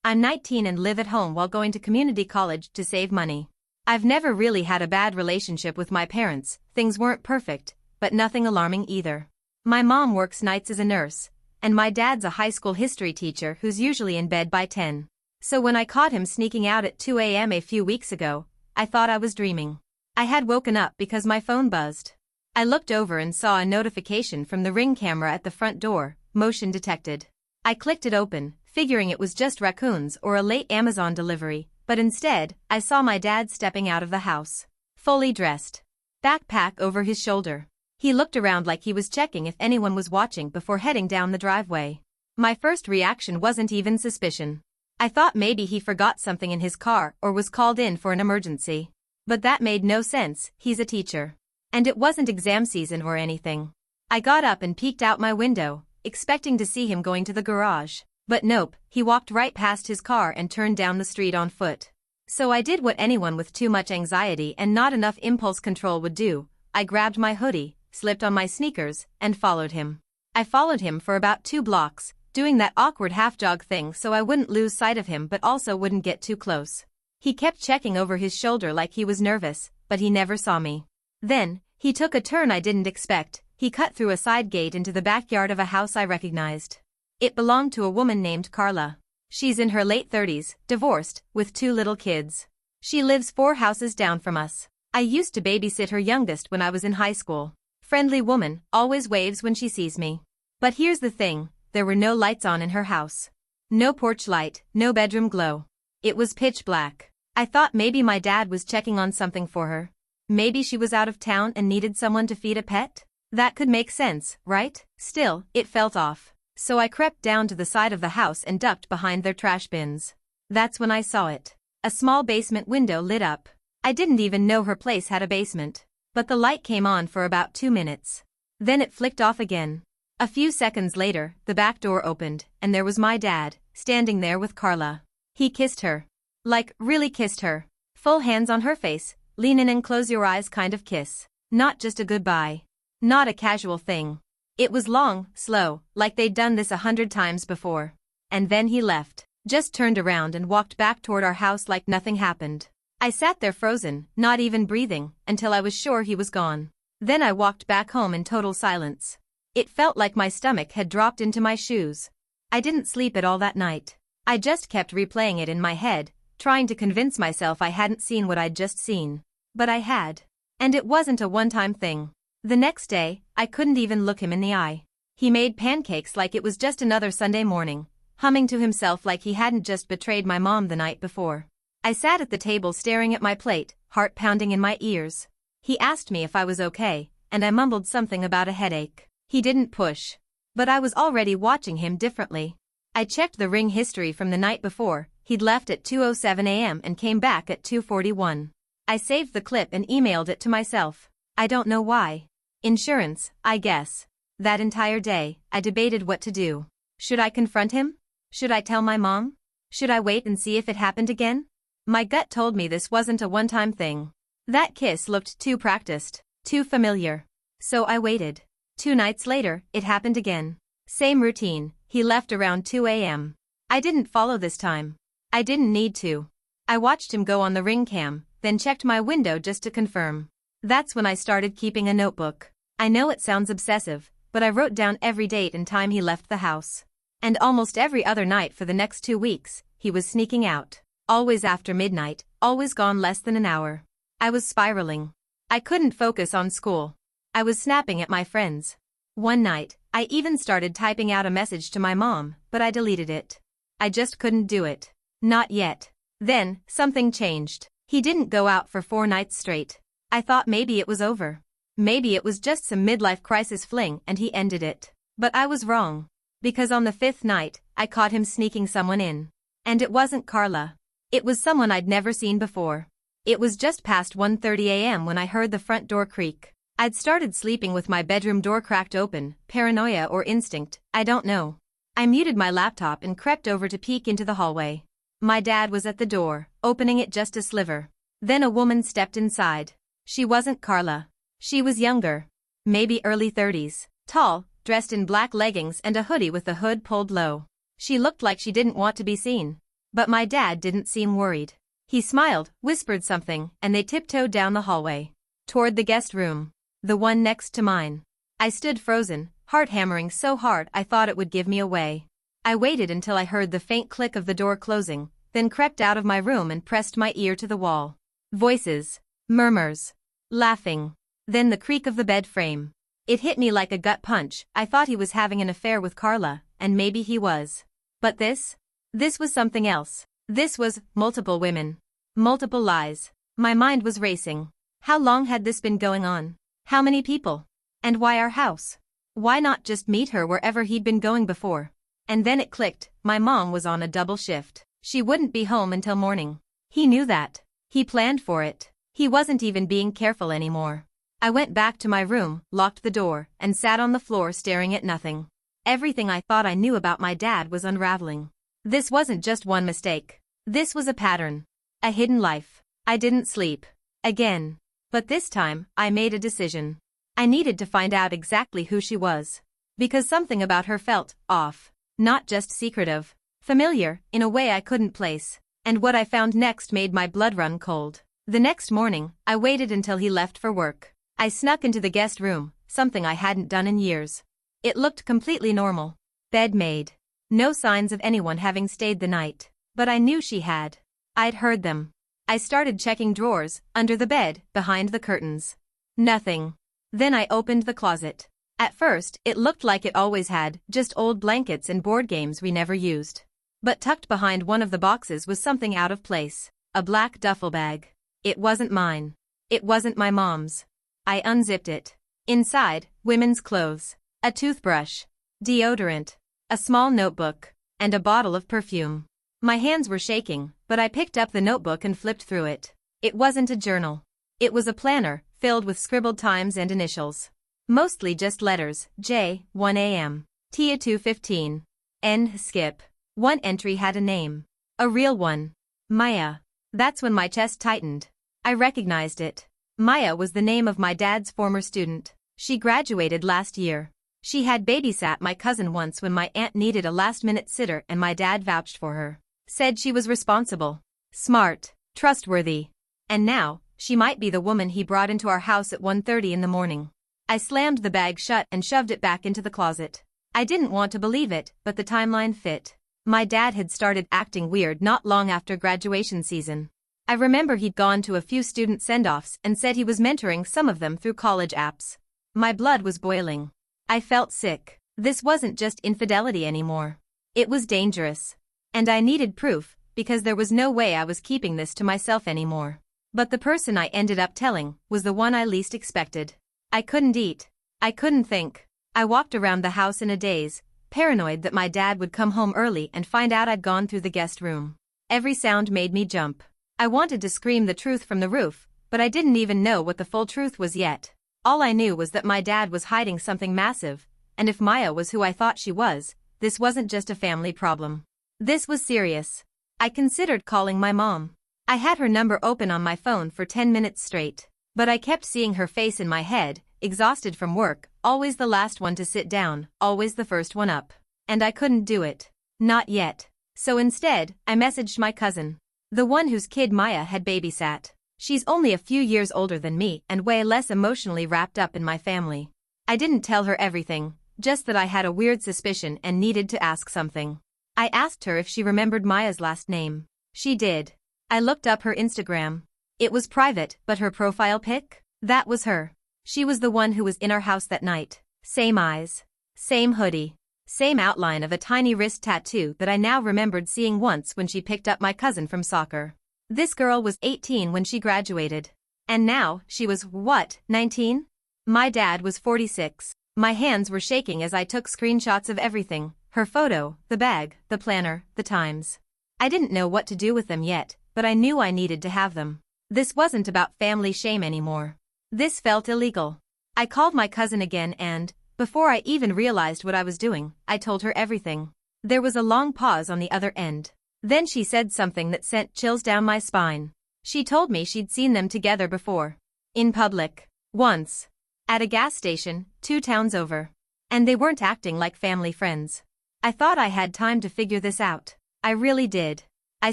I'm 19 and live at home while going to community college to save money. I've never really had a bad relationship with my parents, things weren't perfect, but nothing alarming either. My mom works nights as a nurse, and my dad's a high school history teacher who's usually in bed by 10. So when I caught him sneaking out at 2 a.m. a few weeks ago, I thought I was dreaming. I had woken up because my phone buzzed. I looked over and saw a notification from the Ring camera at the front door, motion detected. I clicked it open, figuring it was just raccoons or a late Amazon delivery, but instead, I saw my dad stepping out of the house. Fully dressed. Backpack over his shoulder. He looked around like he was checking if anyone was watching before heading down the driveway. My first reaction wasn't even suspicion. I thought maybe he forgot something in his car or was called in for an emergency. But that made no sense, he's a teacher. And it wasn't exam season or anything. I got up and peeked out my window, expecting to see him going to the garage. But nope, he walked right past his car and turned down the street on foot. So I did what anyone with too much anxiety and not enough impulse control would do. I grabbed my hoodie, slipped on my sneakers, and followed him. I followed him for about 2 blocks, doing that awkward half-jog thing so I wouldn't lose sight of him but also wouldn't get too close. He kept checking over his shoulder like he was nervous, but he never saw me. Then, he took a turn I didn't expect. He cut through a side gate into the backyard of a house I recognized. It belonged to a woman named Carla. She's in her late 30s, divorced, with 2 little kids. She lives 4 houses down from us. I used to babysit her youngest when I was in high school. Friendly woman, always waves when she sees me. But here's the thing, there were no lights on in her house. No porch light, no bedroom glow. It was pitch black. I thought maybe my dad was checking on something for her. Maybe she was out of town and needed someone to feed a pet? That could make sense, right? Still, it felt off. So I crept down to the side of the house and ducked behind their trash bins. That's when I saw it. A small basement window lit up. I didn't even know her place had a basement. But the light came on for about 2 minutes. Then it flicked off again. A few seconds later, the back door opened, and there was my dad, standing there with Carla. He kissed her. Like, really kissed her. Full hands on her face, lean in and close your eyes kind of kiss. Not just a goodbye. Not a casual thing. It was long, slow, like they'd done this 100 times before. And then he left. Just turned around and walked back toward our house like nothing happened. I sat there frozen, not even breathing, until I was sure he was gone. Then I walked back home in total silence. It felt like my stomach had dropped into my shoes. I didn't sleep at all that night. I just kept replaying it in my head, trying to convince myself I hadn't seen what I'd just seen. But I had. And it wasn't a one-time thing. The next day, I couldn't even look him in the eye. He made pancakes like it was just another Sunday morning, humming to himself like he hadn't just betrayed my mom the night before. I sat at the table staring at my plate, heart pounding in my ears. He asked me if I was okay, and I mumbled something about a headache. He didn't push. But I was already watching him differently. I checked the Ring history from the night before. He'd left at 2:07 a.m. and came back at 2:41. I saved the clip and emailed it to myself. I don't know why. Insurance, I guess. That entire day, I debated what to do. Should I confront him? Should I tell my mom? Should I wait and see if it happened again? My gut told me this wasn't a one-time thing. That kiss looked too practiced, too familiar. So I waited. 2 nights later, it happened again. Same routine, he left around 2 a.m. I didn't follow this time. I didn't need to. I watched him go on the Ring cam, then checked my window just to confirm. That's when I started keeping a notebook. I know it sounds obsessive, but I wrote down every date and time he left the house. And almost every other night for the next 2 weeks, he was sneaking out. Always after midnight, always gone less than an hour. I was spiraling. I couldn't focus on school. I was snapping at my friends. One night, I even started typing out a message to my mom, but I deleted it. I just couldn't do it. Not yet. Then, something changed. He didn't go out for 4 nights straight. I thought maybe it was over. Maybe it was just some midlife crisis fling and he ended it. But I was wrong. Because on the 5th night, I caught him sneaking someone in. And it wasn't Carla. It was someone I'd never seen before. It was just past 1:30 a.m. when I heard the front door creak. I'd started sleeping with my bedroom door cracked open, paranoia or instinct, I don't know. I muted my laptop and crept over to peek into the hallway. My dad was at the door, opening it just a sliver. Then a woman stepped inside. She wasn't Carla. She was younger. Maybe early 30s. Tall, dressed in black leggings and a hoodie with the hood pulled low. She looked like she didn't want to be seen. But my dad didn't seem worried. He smiled, whispered something, and they tiptoed down the hallway. Toward the guest room. The one next to mine. I stood frozen, heart hammering so hard I thought it would give me away. I waited until I heard the faint click of the door closing, then crept out of my room and pressed my ear to the wall. Voices. Murmurs. Laughing. Then the creak of the bed frame. It hit me like a gut punch. I thought he was having an affair with Carla, and maybe he was. But this? This was something else. This was multiple women. Multiple lies. My mind was racing. How long had this been going on? How many people? And why our house? Why not just meet her wherever he'd been going before? And then it clicked, my mom was on a double shift. She wouldn't be home until morning. He knew that. He planned for it. He wasn't even being careful anymore. I went back to my room, locked the door, and sat on the floor staring at nothing. Everything I thought I knew about my dad was unraveling. This wasn't just one mistake. This was a pattern. A hidden life. I didn't sleep. Again. But this time, I made a decision. I needed to find out exactly who she was. Because something about her felt off. Not just secretive. Familiar, in a way I couldn't place. And what I found next made my blood run cold. The next morning, I waited until he left for work. I snuck into the guest room, something I hadn't done in years. It looked completely normal. Bed made. No signs of anyone having stayed the night. But I knew she had. I'd heard them. I started checking drawers, under the bed, behind the curtains. Nothing. Then I opened the closet. At first, it looked like it always had, just old blankets and board games we never used. But tucked behind one of the boxes was something out of place. A black duffel bag. It wasn't mine. It wasn't my mom's. I unzipped it. Inside, women's clothes. A toothbrush. Deodorant. A small notebook. And a bottle of perfume. My hands were shaking, but I picked up the notebook and flipped through it. It wasn't a journal. It was a planner, filled with scribbled times and initials. Mostly just letters. J, 1 a.m. Tia 2:15. N, skip. One entry had a name. A real one. Maya. That's when my chest tightened. I recognized it. Maya was the name of my dad's former student. She graduated last year. She had babysat my cousin once when my aunt needed a last-minute sitter and my dad vouched for her. Said she was responsible, smart, trustworthy. And now, she might be the woman he brought into our house at 1:30 in the morning. I slammed the bag shut and shoved it back into the closet. I didn't want to believe it, but the timeline fit. My dad had started acting weird not long after graduation season. I remember he'd gone to a few student send-offs and said he was mentoring some of them through college apps. My blood was boiling. I felt sick. This wasn't just infidelity anymore. It was dangerous. And I needed proof, because there was no way I was keeping this to myself anymore. But the person I ended up telling was the one I least expected. I couldn't eat. I couldn't think. I walked around the house in a daze, paranoid that my dad would come home early and find out I'd gone through the guest room. Every sound made me jump. I wanted to scream the truth from the roof, but I didn't even know what the full truth was yet. All I knew was that my dad was hiding something massive, and if Maya was who I thought she was, this wasn't just a family problem. This was serious. I considered calling my mom. I had her number open on my phone for 10 minutes straight, but I kept seeing her face in my head, exhausted from work, always the last one to sit down, always the first one up. And I couldn't do it. Not yet. So instead, I messaged my cousin. The one whose kid Maya had babysat. She's only a few years older than me and way less emotionally wrapped up in my family. I didn't tell her everything, just that I had a weird suspicion and needed to ask something. I asked her if she remembered Maya's last name. She did. I looked up her Instagram. It was private, but her profile pic? That was her. She was the one who was in our house that night. Same eyes. Same hoodie. Same outline of a tiny wrist tattoo that I now remembered seeing once when she picked up my cousin from soccer. This girl was 18 when she graduated. And now, she was, what, 19? My dad was 46. My hands were shaking as I took screenshots of everything. Her photo, the bag, the planner, the times. I didn't know what to do with them yet, but I knew I needed to have them. This wasn't about family shame anymore. This felt illegal. I called my cousin again and, before I even realized what I was doing, I told her everything. There was a long pause on the other end. Then she said something that sent chills down my spine. She told me she'd seen them together before. In public. Once. At a gas station, 2 towns over. And they weren't acting like family friends. I thought I had time to figure this out. I really did. I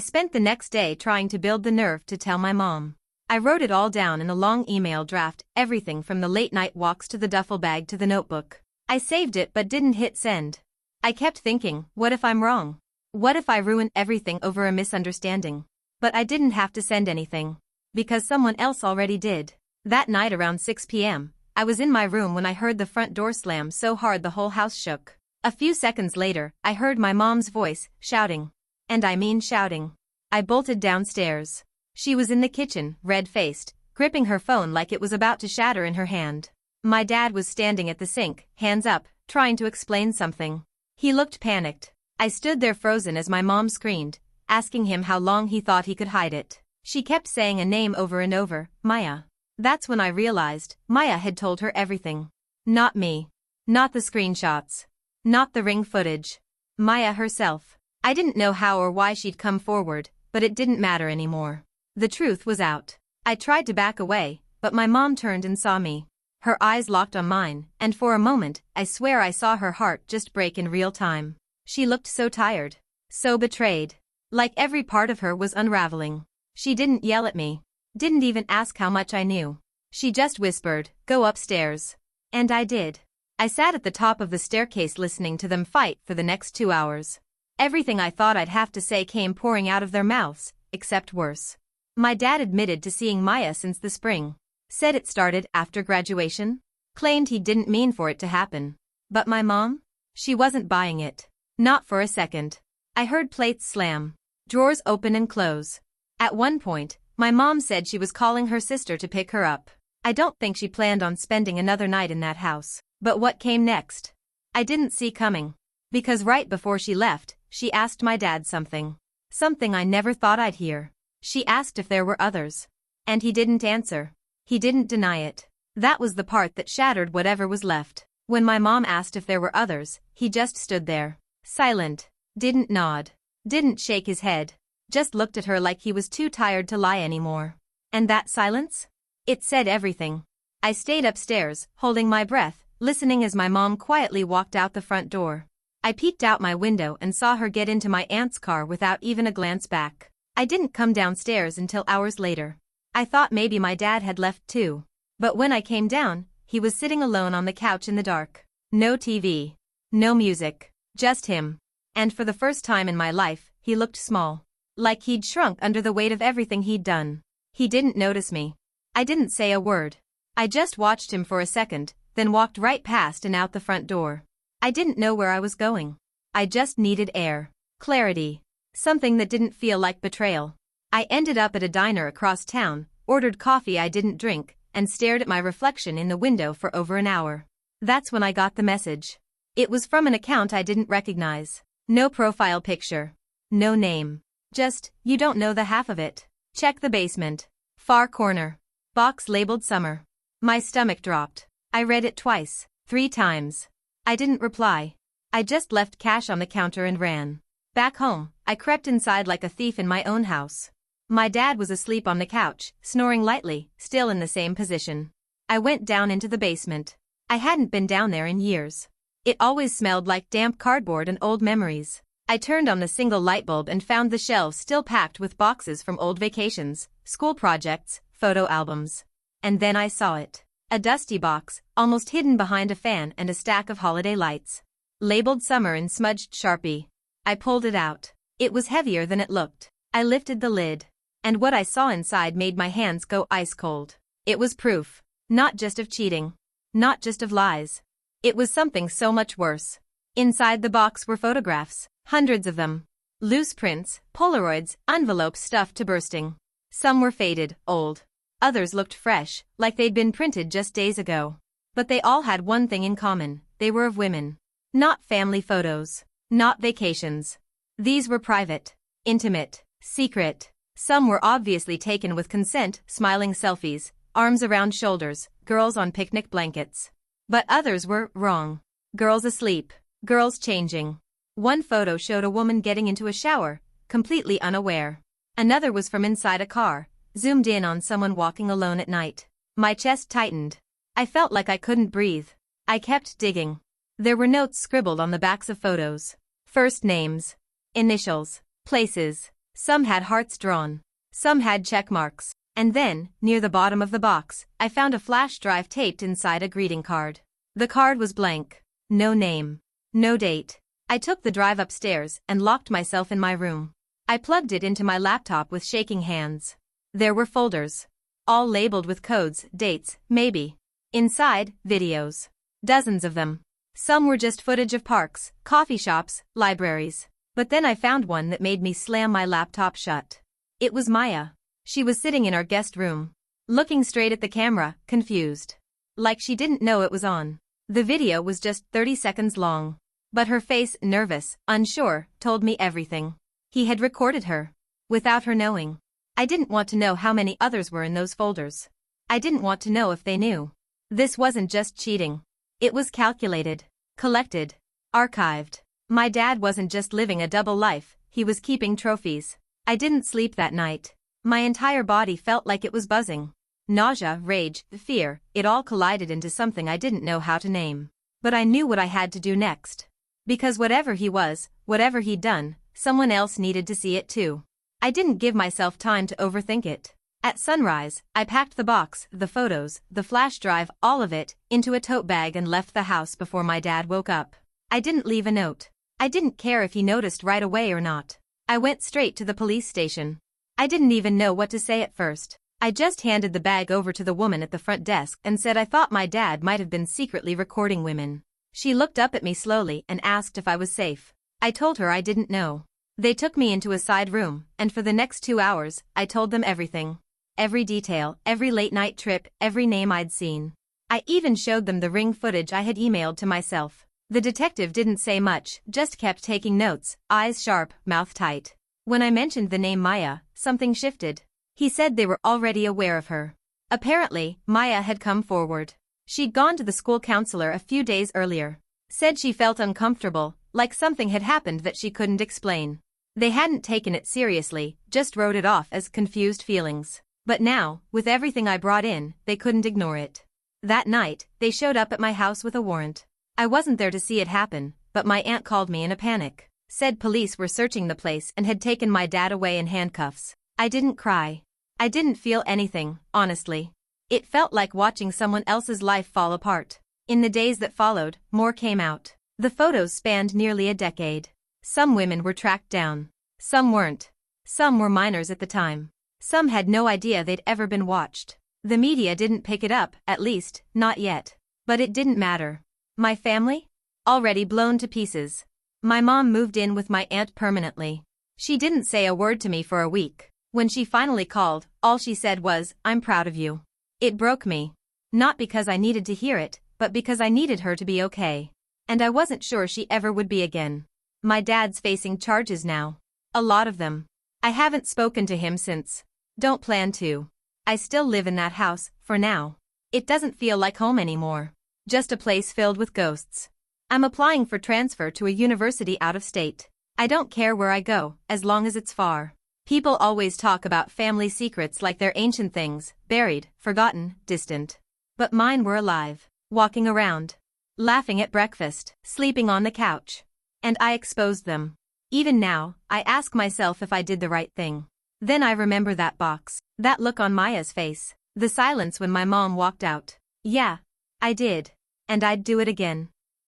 spent the next day trying to build the nerve to tell my mom. I wrote it all down in a long email draft, everything from the late-night walks to the duffel bag to the notebook. I saved it but didn't hit send. I kept thinking, what if I'm wrong? What if I ruin everything over a misunderstanding? But I didn't have to send anything. Because someone else already did. That night around 6 p.m., I was in my room when I heard the front door slam so hard the whole house shook. A few seconds later, I heard my mom's voice, shouting. And I mean shouting. I bolted downstairs. She was in the kitchen, red-faced, gripping her phone like it was about to shatter in her hand. My dad was standing at the sink, hands up, trying to explain something. He looked panicked. I stood there frozen as my mom screamed, asking him how long he thought he could hide it. She kept saying a name over and over, Maya. That's when I realized, Maya had told her everything. Not me. Not the screenshots. Not the ring footage. Maya herself. I didn't know how or why she'd come forward, but it didn't matter anymore. The truth was out. I tried to back away, but my mom turned and saw me. Her eyes locked on mine, and for a moment, I swear I saw her heart just break in real time. She looked so tired. So betrayed. Like every part of her was unraveling. She didn't yell at me. Didn't even ask how much I knew. She just whispered, go upstairs. And I did. I sat at the top of the staircase listening to them fight for the next 2 hours. Everything I thought I'd have to say came pouring out of their mouths, except worse. My dad admitted to seeing Maya since the spring. Said it started after graduation. Claimed he didn't mean for it to happen. But my mom? She wasn't buying it. Not for a second. I heard plates slam. Drawers open and close. At one point, my mom said she was calling her sister to pick her up. I don't think she planned on spending another night in that house. But what came next? I didn't see coming. Because right before she left, she asked my dad something. Something I never thought I'd hear. She asked if there were others. And he didn't answer. He didn't deny it. That was the part that shattered whatever was left. When my mom asked if there were others, he just stood there. Silent. Didn't nod. Didn't shake his head. Just looked at her like he was too tired to lie anymore. And that silence? It said everything. I stayed upstairs, holding my breath, listening as my mom quietly walked out the front door. I peeked out my window and saw her get into my aunt's car without even a glance back. I didn't come downstairs until hours later. I thought maybe my dad had left too. But when I came down, he was sitting alone on the couch in the dark. No TV. No music. Just him. And for the first time in my life, he looked small. Like he'd shrunk under the weight of everything he'd done. He didn't notice me. I didn't say a word. I just watched him for a second, then walked right past and out the front door. I didn't know where I was going. I just needed air. Clarity. Something that didn't feel like betrayal. I ended up at a diner across town, ordered coffee I didn't drink, and stared at my reflection in the window for over an hour. That's when I got the message. It was from an account I didn't recognize. No profile picture. No name. Just, you don't know the half of it. Check the basement. Far corner. Box labeled summer. My stomach dropped. I read it twice, 3 times. I didn't reply. I just left cash on the counter and ran. Back home, I crept inside like a thief in my own house. My dad was asleep on the couch, snoring lightly, still in the same position. I went down into the basement. I hadn't been down there in years. It always smelled like damp cardboard and old memories. I turned on the single light bulb and found the shelves still packed with boxes from old vacations, school projects, photo albums. And then I saw it. A dusty box, almost hidden behind a fan and a stack of holiday lights. Labeled summer in smudged Sharpie. I pulled it out. It was heavier than it looked. I lifted the lid. And what I saw inside made my hands go ice cold. It was proof. Not just of cheating. Not just of lies. It was something so much worse. Inside the box were photographs. Hundreds of them. Loose prints, Polaroids, envelopes stuffed to bursting. Some were faded, old. Others looked fresh, like they'd been printed just days ago. But they all had one thing in common. They were of women. Not family photos. Not vacations. These were private. Intimate. Secret. Some were obviously taken with consent, smiling selfies, arms around shoulders, girls on picnic blankets. But others were wrong. Girls asleep. Girls changing. One photo showed a woman getting into a shower, completely unaware. Another was from inside a car, zoomed in on someone walking alone at night. My chest tightened. I felt like I couldn't breathe. I kept digging. There were notes scribbled on the backs of photos. First names. Initials. Places. Some had hearts drawn. Some had check marks. And then, near the bottom of the box, I found a flash drive taped inside a greeting card. The card was blank. No name. No date. I took the drive upstairs and locked myself in my room. I plugged it into my laptop with shaking hands. There were folders. All labeled with codes, dates, maybe. Inside, videos. Dozens of them. Some were just footage of parks, coffee shops, libraries. But then I found one that made me slam my laptop shut. It was Maya. She was sitting in our guest room, looking straight at the camera, confused. Like she didn't know it was on. The video was just 30 seconds long. But her face, nervous, unsure, told me everything. He had recorded her. Without her knowing. I didn't want to know how many others were in those folders. I didn't want to know if they knew. This wasn't just cheating. It was calculated, collected, archived. My dad wasn't just living a double life, he was keeping trophies. I didn't sleep that night. My entire body felt like it was buzzing. Nausea, rage, fear, it all collided into something I didn't know how to name. But I knew what I had to do next. Because whatever he was, whatever he'd done, someone else needed to see it too. I didn't give myself time to overthink it. At sunrise, I packed the box, the photos, the flash drive, all of it, into a tote bag and left the house before my dad woke up. I didn't leave a note. I didn't care if he noticed right away or not. I went straight to the police station. I didn't even know what to say at first. I just handed the bag over to the woman at the front desk and said I thought my dad might have been secretly recording women. She looked up at me slowly and asked if I was safe. I told her I didn't know. They took me into a side room, and for the next 2 hours, I told them everything. Every detail, every late-night trip, every name I'd seen. I even showed them the ring footage I had emailed to myself. The detective didn't say much, just kept taking notes, eyes sharp, mouth tight. When I mentioned the name Maya, something shifted. He said they were already aware of her. Apparently, Maya had come forward. She'd gone to the school counselor a few days earlier. Said she felt uncomfortable, like something had happened that she couldn't explain. They hadn't taken it seriously, just wrote it off as confused feelings. But now, with everything I brought in, they couldn't ignore it. That night, they showed up at my house with a warrant. I wasn't there to see it happen, but my aunt called me in a panic. Said police were searching the place and had taken my dad away in handcuffs. I didn't cry. I didn't feel anything, honestly. It felt like watching someone else's life fall apart. In the days that followed, more came out. The photos spanned nearly a decade. Some women were tracked down. Some weren't. Some were minors at the time. Some had no idea they'd ever been watched. The media didn't pick it up, at least, not yet. But it didn't matter. My family? Already blown to pieces. My mom moved in with my aunt permanently. She didn't say a word to me for a week. When she finally called, all she said was, "I'm proud of you." It broke me. Not because I needed to hear it, but because I needed her to be okay. And I wasn't sure she ever would be again. My dad's facing charges now. A lot of them. I haven't spoken to him since. Don't plan to. I still live in that house, for now. It doesn't feel like home anymore. Just a place filled with ghosts. I'm applying for transfer to a university out of state. I don't care where I go, as long as it's far. People always talk about family secrets like they're ancient things, buried, forgotten, distant. But mine were alive, walking around, laughing at breakfast, sleeping on the couch. And I exposed them. Even now, I ask myself if I did the right thing. Then I remember that box, that look on Maya's face, the silence when my mom walked out. Yeah, I did. And I'd do it again.